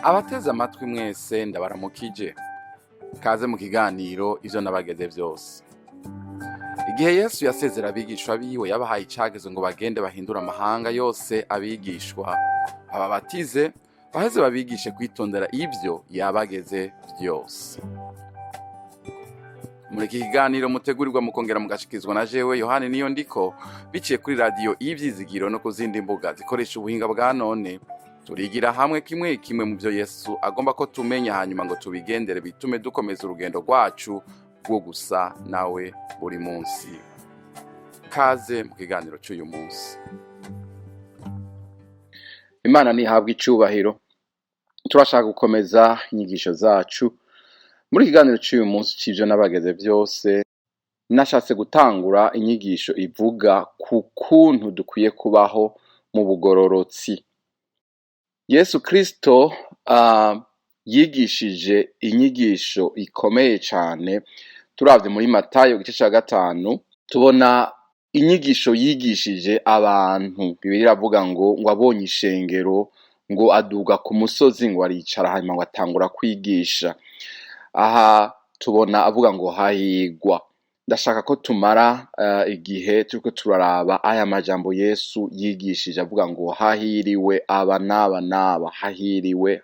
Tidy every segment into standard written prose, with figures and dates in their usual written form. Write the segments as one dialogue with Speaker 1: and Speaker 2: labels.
Speaker 1: Abateze amatwi mwese ndabaramukije. Kaze mu kiganiro ivyo nabageze vyose. Igihe Yesu yasezera abigishwa biwe yabahaye icagezo ngo bagende bahindura amahanga yose abigishwa, bababatize, baheze babigishe kwitondera ivyo yabageze vyose. Muri iki kiganiro mutegurirwa mukongera mugashikizwa na jewe Yohani Niyondiko, biciye kuri radio Ivyizigiro no ku zindi mbuga zikoresha ubuhinga bwa none. Turigira hamwe kimwe kimwe mu byo Yesu agomba ko tumenya, hanyuma ngo tubigendere bitume dukomeza urugendo rwacu rwo gusa nawe buri munsi. Kaze mu kiganiro cy'uyu munsi. Imana nihabwa icubahiro. Turashaka gukomeza inyigisho zacu. Muri kiganiro cy'uyu munsi c'ivyo nabageze vyose, nashatse gutangura inyigisho ivuga ku kuntu dukwiye kubaho mu bugororotsi. Yesu Kristo yigishije inyigisho ikomeye cyane. Turavye muri Matayo igice ca 5 tubona inyigisho yigishije abantu. Bibiliya iravuga ngo abonye ishengero, ngo aduga ku musozi, ngo aricara hanyuma ngo atangura kwigisha. Aha tubona avuga ngo hahigwa. Ndashaka ko tumara igihe turiko turaraba aya majambo Yesu yigishije avuga ngo hahiriwe aba n'aba n'aba, hahiriwe.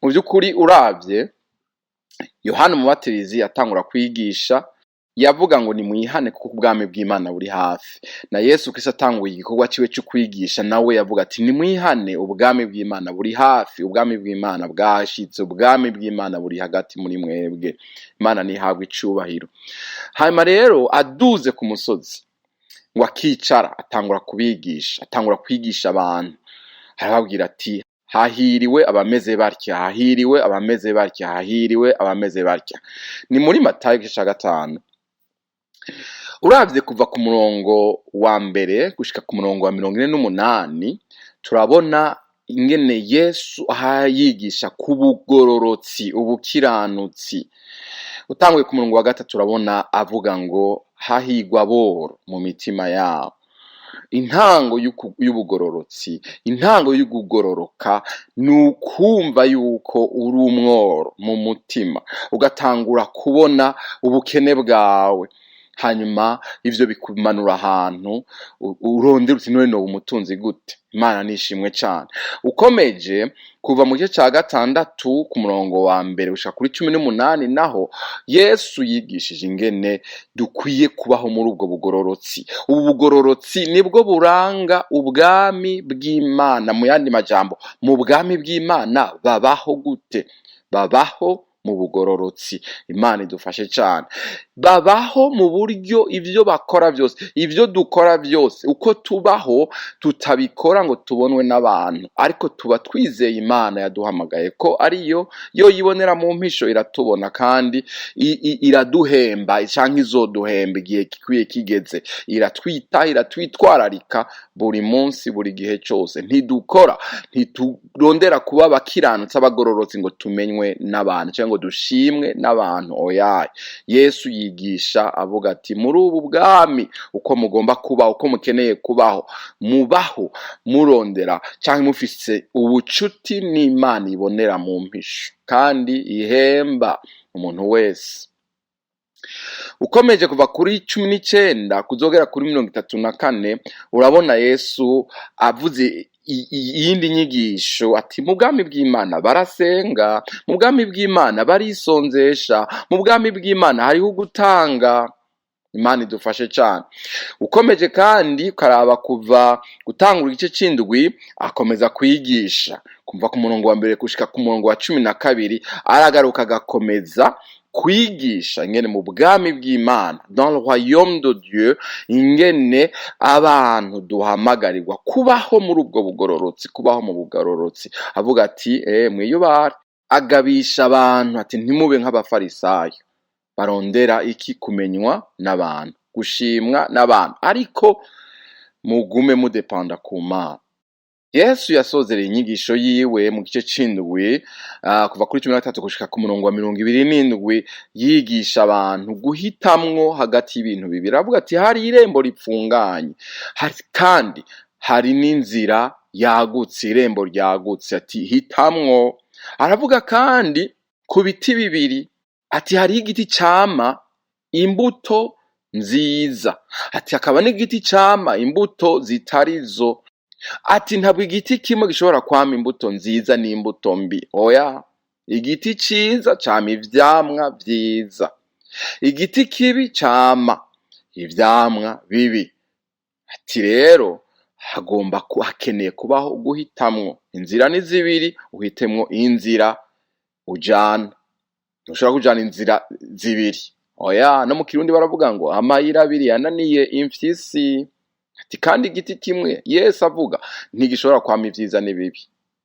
Speaker 1: Mu by'ukuri uravye Yohana Umubatizi yatangura kwigisha, yavuga ngo ni mwihane kuko ubwami bw'Imana buri hafi. Na Yesu Kristo atanguye igikorwa ciwe cyo kwigisha, nawe yavuga ati ni mwihane, ubwami bw'Imana buri hafi, ubwami bw'Imana bwashitse, ubwami bw'Imana buri hagati muri mwebwe. Imana nihabwa icubahiro. Hanyuma rero aduze ku musozi ngo akicara, atangura kubigisha, atangura kwigisha abantu. Arababwira ati hahiriwe abameze batya, hahiriwe abameze batya, hahiriwe abameze batya. Ni muri Matayo igice ca 5. Uravye kuva ku murongo wa mbere gushika ku murongo wa 48 turabona ingene Yesu yigisha ku bugororotsi, ubukiranutsi. Utanguye ku murongo wa 3 turabona avuga ngo hahigwa boro mu mitima yabo. Intango y'ubugororotsi, intango y'ugugororoka nukumva yuko uri umworo mu mutima, ugatangura kubona ubukene bwawe. Hanyuma ivyo bikumanura ahantu urondera uti none no umutunzi gute. Imana nishimwe cyane. Ukomeje kuva mu gice ca 6 ku murongo wa mbere gushika kuri 18 naho Yesu yigishije ingene dukwiye kubaho muri ubwo bugororotsi. Ubu bugororotsi nibwo buranga ubwami bw'Imana. Mu yandi majambo, mu bwami bw'Imana babaho gute? Babaho mu bugororotsi. Imana idufashe cyane. Babaho mu buryo ivyo bakora byose, ivyo dukora byose, uko tubaho tutabikora ngo tubonwe n'abantu, ariko tuba twizeye Imana yaduhamagaye ko ariyo yo yibonera mu mpisho, iratubona kandi iraduhemba canke izoduhemba igihe gikwiye kigeze. Iratwita, iratwitwararika buri munsi, buri gihe cyose. Ntidukora, ntiturondera kuba abakiranutsi, abagororotsi ngo tumenywe n'abantu cyangwa ngo dushimwe n'abantu. Oya, Yesu yigisha avuga ati muri ubu bwami uko mugomba kubaho, uko mukeneye kubaho, mubaho murondera cyangwa mufise ubucuti n'Imana ibonera mu mpisho kandi ihemba umuntu wese. Ukomeje kuva kuri 19 kuzogera kuri 34 urabona Yesu avuze iyindi nyigisho ati mu bwami bw'Imana barasenga, mu bwami bw'Imana barisonzesha, mu bwami bw'Imana hariho gutanga. Imana idufashe cyane. Ukomeje kandi karaba kuva gutangura igice c'indwi akomeza kwigisha kumva ku murongo wa mbere gushika ku murongo wa 12 aragaruka agakomeza kwigisha ingene mu bwami bw'Imana, dans le royaume de Dieu, ingene abantu duhamagarirwa kubaho muri ubwo bugororotsi, kubaho mu bugororotsi. Avuga ati mwiyubare. Agabisha abantu ati ntimube nk'abafarisayo barondera iki? Kumenywa n'abantu, gushimwa n'abantu, ariko mugume mudepanda ku Mana. Yesu yasozereye inyigisho yiwe mu gice c'indwi kuva kuri 13 gushika ku murongo wa 27 yigisha abantu guhitamwo hagati y'ibintu bibiri. Avuga ati hari irembo ripfunganye, hari kandi hari n'inzira yagutse, irembo ryagutse, ati hitamwo. Aravuga kandi ku biti bibiri, ati hariho igiti cama imbuto nziza, ati hakaba n'igiti cama imbuto zitarizo. Ati ntabwo igiti kimwe gishobora kwama imbuto nziza n'imbuto mbi, oya, igiti ciza cama ivyamwa vyiza, igiti kibi cama ivyamwa bibi. Ati rero hakeneye kubaho guhitamwo. Inzira ni zibiri, uhitemwo inzira ujana. Ntushobora kujana inzira zibiri, oya. No mu Kirundi baravuga ngo amayira abiri yananiye imfyisi. Ati kandi igiti kimwe Yesu avuga ntigishobora kwama ivyiza n'ibibi,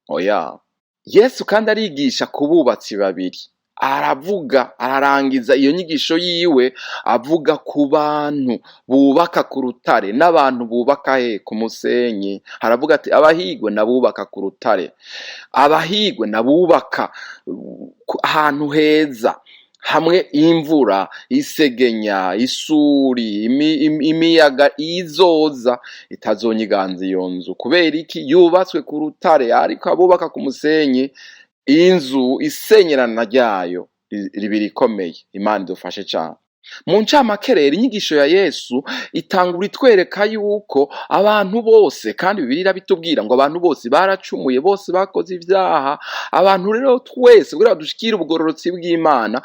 Speaker 1: oya. Yesu kandi arigisha ku bubatsi babiri, ararangiza iyo nyigisho yiwe avuga ku bantu bubaka ku rutare n'abantu bubaka ku musenyi. Aravuga ati abahigwe nabubaka ku rutare, abahigwe nabubaka ahantu heza, hamwe imvura isegenya, isuri, imiyaga izoza itazonyiganza iyo nzu. Kubera iki? Yubatswe ku rutare. Ariko abubaka ku musenyi, inzu isenyerana ryayo riba rikomeye. Imana idufashe cyane. Mu ncamake rero inyigisho ya Yesu itangura itwereka yuko abantu bose, kandi Bibiliya bitubwira ngo abantu bose baracumuye, bose bakoze ivyaha. Abantu rero twese kugira dushikire ubugororotsi bw'Imana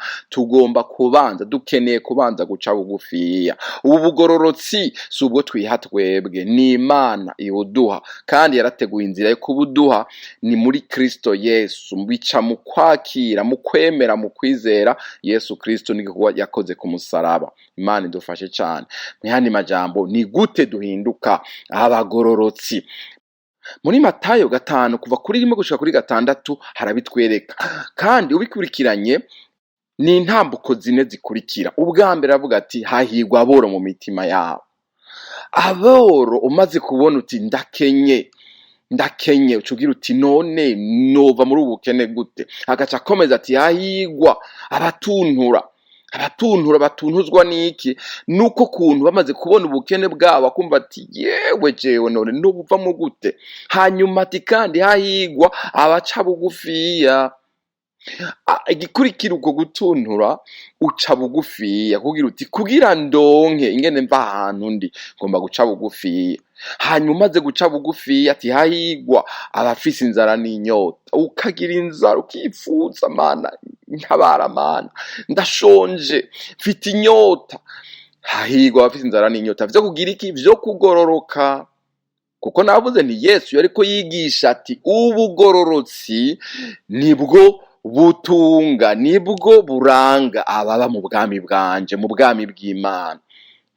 Speaker 1: dukeneye kubanza guca bugufiya. Ubu bugororotsi si ubwo twiha twebwe, ni Imana ibuduha, kandi yarateguye inzira yo kubuduha. Ni muri Kristo Yesu, bica mu kwakira, mu kwemera, mu kwizera Yesu Kristo n'igikorwa yakoze ku musaraba. Imana idufashe cyane. Mu yandi majambo, ni gute duhinduka abagororotsi? Muri Matayo 5 kuva kuri 1 gushika kuri 6 harabitwereka, kandi ubikurikiranye ni intambuko zine zikurikira. Ubwa mbere avuga ati hahigwa aboro mu mitima yabo. Aboro umaze kubona uti ndakenye, ucugira uti none nova muri ubukene gute? Agaca akomeza ati hahigwa batuntuzwa n'iki? Nuko kuntu bamaze kubona ubukene bwabo akumva ati yewe jewe none nubuvamo gute? Hanyuma ati kandi hahigwa abaca bugufiya. Igikurikira uko gutuntura, uca bugufiya kugira uti kugira ndonke ingene mva ahantu ndi ngomba guca bugufiya. Hanyuma umaze guca bugufiya ati hahigwa abafise inzara n'inyota. Ukagira inzara ukifuza, Mana ntabara, Mana ndashonje, mfite inyota. Hahigwa abafise inzara n'inyota vyo kugira iki? Vyo kugororoka. Kuko navuze nti Yesu yariko yigisha ati ubugororotsi nibwo butunga, nibwo buranga ababa mu bwami bwanje, mu bwami bw'Imana.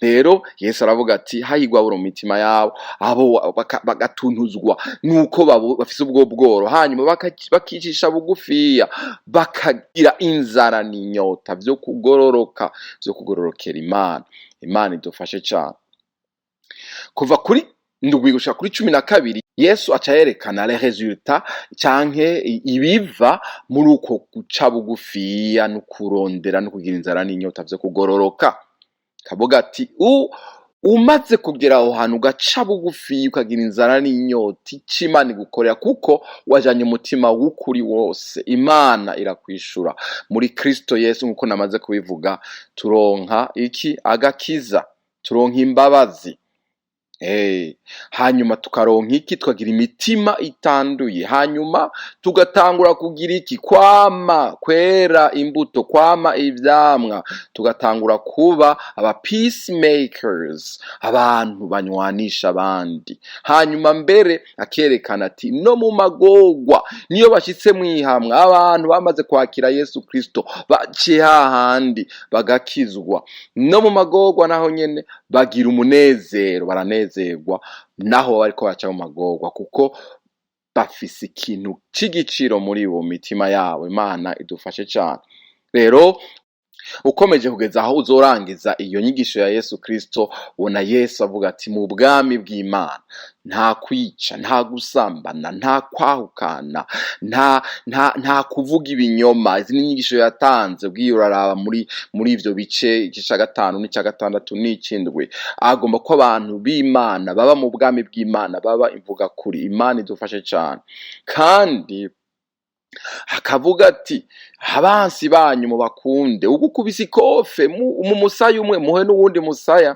Speaker 1: Rero Yesu aravuga ati hahigwa aboro mu mitima yabo, abo bagatuntuzwa nuko bafise ubwo bworo, hanyuma bakicisha bugufiya, bakagira inzara n'inyota vyo kugororokera Imana. Imana idufashe cyane. Kuva kuri 7 gushika kuri 12 Yesu aca yerekana les résultats canke ibiva muri uko guca bugufiya no kurondera no kugira inzara n'inyota vyo kugororoka. Kavuga ati umaze kugera aho hantu ugaca bugufiya ukagira inzara n'inyota, Imana igukorera kuko wajanye umutima w'ukuri wose, Imana irakwishura. Muri Kristo Yesu nkuko namaze kubivuga, turonka iki? Agakiza, turonka imbabazi. Hanyuma tukaronka iki? Tukagira imitima itanduye. Hanyuma tugatangura kugira iki? Kwera imbuto, kwama ivyamwa. Tugatangura kuba aba peacemakers, abantu banywanisha abandi. Hanyuma mbere akerekana ati no mu magorwa niyo bashitse mwihamwe, abantu bamaze kwakira Yesu Kristo baciye hahandi bagakizwa. No mu magorwa naho nyene bagira umunezero, baranezerwa naho bariko baca mu magorwa, kuko bafise ikintu c'igiciro muri bo mitima yabo. Imana idufashe cyane. Rero ukomeje kugeza aho uzorangiza iyo nyigisho ya Yesu Kristo, ubona Yesu avuga ati mu bwami bw'Imana nta kwica, nta gusambana, nta kwahukana, nta kuvuga ibinyoma. Izi ni inyigisho yatanze bwiye uraraba muri ivyo bice igice 5 n'icya 6 n'icindwi. Agomba ko abantu b'Imana baba mu bwami bw'Imana, baba imvuga kuri. Imana idufashe cyane. Kandi akavuga ati abansi banyu mubakunde, ugukubise ikofe mu musaya umwe muhe n'uwundi musaya.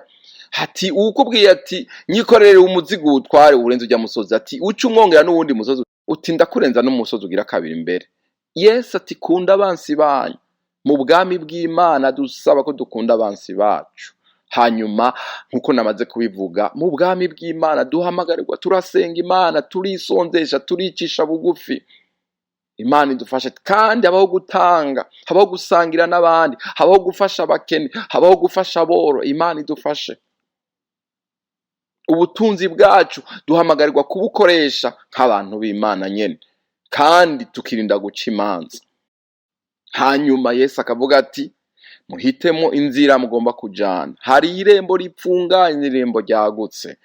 Speaker 1: Hati ukubwiye ati nyikorere umuzigo utware urenze ujya musozi, ati uca umwongera n'uwundi musozi, uti ndakurenza n'umusozi ugira kabiri imbere. Yesu ati kunda abansi banyu. Mu bwami bw'Imana dusaba ko dukunda abansi bacu. Hanyuma nkuko namaze kubivuga, mu bwami bw'Imana duhamagarirwa turasenga Imana, turisonzesha, turicisha bugufi. Imana idufashe kandi habaho gutanga, habaho gusangira n'abandi, habaho gufasha abakene, habaho gufasha aboro. Imana idufashe. Ubutunzi bwacu duhamagarirwa kubukoresha nk'abantu b'Imana nyene, kandi tukirinda guca imanza. Hanyuma Yesu akavuga ati muhitemo inzira mugomba kujana. Hari irembo ripfunganye n'irembo ryagutse.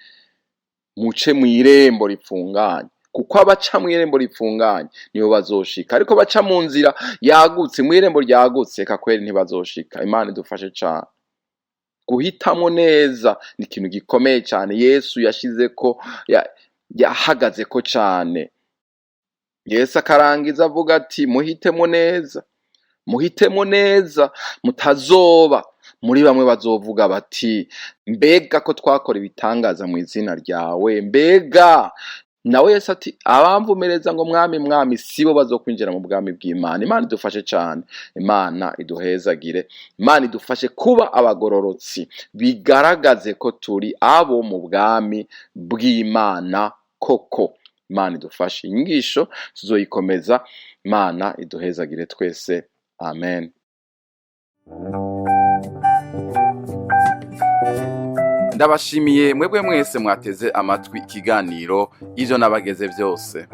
Speaker 1: Muce mu irembo ripfunganye, kuko abaca mu irembo ripfunganye nibo bazoshika, ariko baca mu nzira yagutse, mu irembo ryagutse kakweri ntibazoshika. Imana idufashe cyane. Guhitamo neza ni ikintu gikomeye cyane Yesu yashize ko yahagaze ko cyane. Yesu akarangiza avuga ati muhitemo neza, muhitemo neza, mutazoba muri bamwe bazovuga bati mbega ko twakora ibitangaza mu izina ryawe. Mbega nawe Yesu ati abamvumereza ngo mwami mwami sibo bazokwinjira mu bwami bw'Imana. Imana idufashe cyane. Imana iduhezagire. Imana idufashe kuba abagororotsi, bigaragaze ko turi abo mu bwami bw'Imana koko. Imana idufashe. Inyigisho tuzoyikomeza. Imana iduhezagire twese. Amen. Ndabashimiye mwebwe mwese mwateze amatwi ikiganiro ivyo nabageze byose.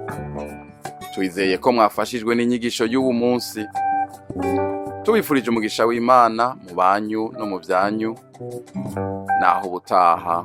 Speaker 1: Twizeye ko mwafashijwe n'inyigisho y'ubu munsi. Tubifurije umugisha w'Imana mu banyu no mu byanyu. Naho ubutaha.